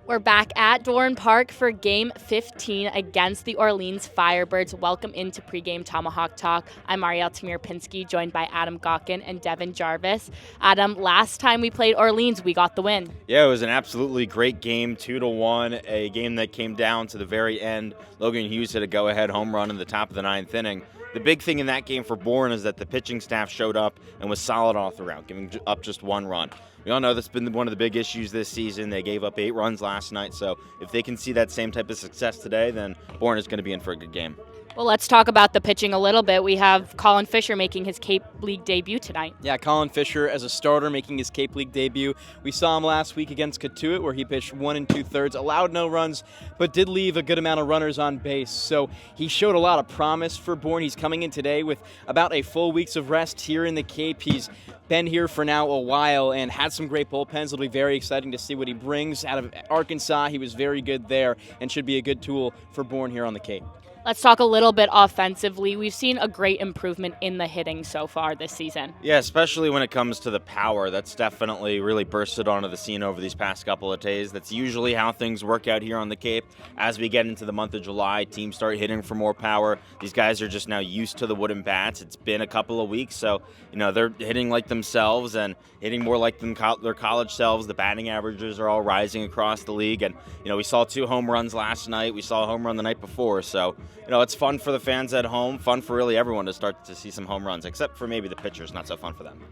We're back at Doran Park for Game 15 against the Orleans Firebirds. Welcome into Pregame Tomahawk Talk. I'm Ariel Pinski, joined by Adam Gawkin and Devin Jarvis. Adam, last time we played Orleans, we got the win. Yeah, it was an absolutely great game, 2-1, a game that came down to the very end. Logan Hughes hit a go-ahead home run in the top of the ninth inning. The big thing in that game for Bourne is that the pitching staff showed up and was solid all throughout, giving up just one run. We all know that's been one of the big issues this season. They gave up 8 runs last night, so if they can see that same type of success today, then Bourne is going to be in for a good game. Well, let's talk about the pitching a little bit. We have Colin Fisher making his Cape League debut tonight. Yeah, Colin Fisher as a starter making his Cape League debut. We saw him last week against Katuitt where he pitched 1 2/3, allowed no runs, but did leave a good amount of runners on base. So he showed a lot of promise for Bourne. He's coming in today with about a full week's of rest here in the Cape. He's been here for now a while and had some great bullpens. It'll be very exciting to see what he brings out of Arkansas. He was very good there and should be a good tool for Bourne here on the Cape. Let's talk a little bit offensively. We've seen a great improvement in the hitting so far this season. Yeah, especially when it comes to the power. That's definitely really bursted onto the scene over these past couple of days. That's usually how things work out here on the Cape. As we get into the month of July, teams start hitting for more power. These guys are just now used to the wooden bats. It's been a couple of weeks, so they're hitting like themselves and hitting more like their college selves. The batting averages are all rising across the league, and we saw 2 home runs last night. We saw a home run the night before, so it's fun for the fans at home, fun for really everyone to start to see some home runs, except for maybe the pitchers, not so fun for them.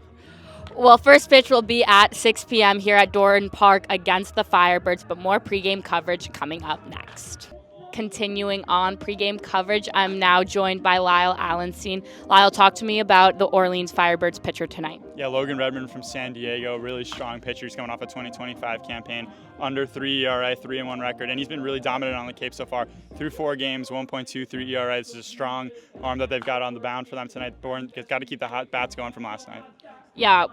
Well, first pitch will be at 6 p.m. here at Doran Park against the Firebirds, but more pregame coverage coming up next. Continuing on pregame coverage, I'm now joined by Lyle Allenstein. Lyle, talk to me about the Orleans Firebirds pitcher tonight. Yeah, Logan Redmond from San Diego, really strong pitcher. He's coming off a 2025 campaign, under 3 ERA, 3-1 record, and he's been really dominant on the Cape so far. Through 4 games, 1.23 ERA. This is a strong arm that they've got on the mound for them tonight. Bourne has got to keep the hot bats going from last night. Yeah,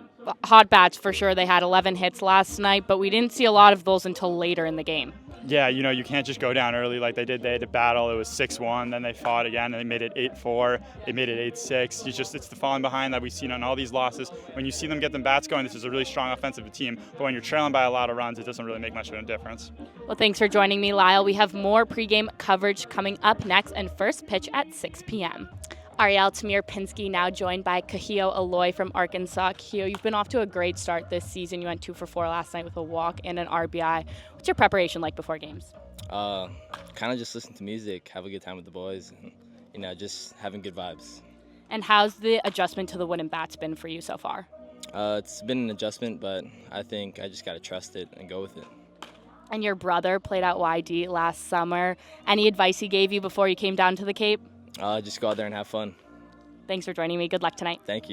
hot bats for sure. They had 11 hits last night, but we didn't see a lot of those until later in the game. Yeah, you can't just go down early like they did. They had to battle. It was 6-1, then they fought again, and they made it 8-4. They made it 8-6. It's the falling behind that we've seen on all these losses. When you see them get them bats going, this is a really strong offensive team. But when you're trailing by a lot of runs, it doesn't really make much of a difference. Well, thanks for joining me, Lyle. We have more pregame coverage coming up next, and first pitch at 6 p.m. Ariel Pinski now joined by Kuhio Aloy from Arkansas. Kuhio, you've been off to a great start this season. You went 2 for 4 last night with a walk and an RBI. What's your preparation like before games? Kind of just listen to music, have a good time with the boys, and just having good vibes. And how's the adjustment to the wooden bats been for you so far? It's been an adjustment, but I think I just got to trust it and go with it. And your brother played at YD last summer. Any advice he gave you before you came down to the Cape? Just go out there and have fun. Thanks for joining me. Good luck tonight. Thank you.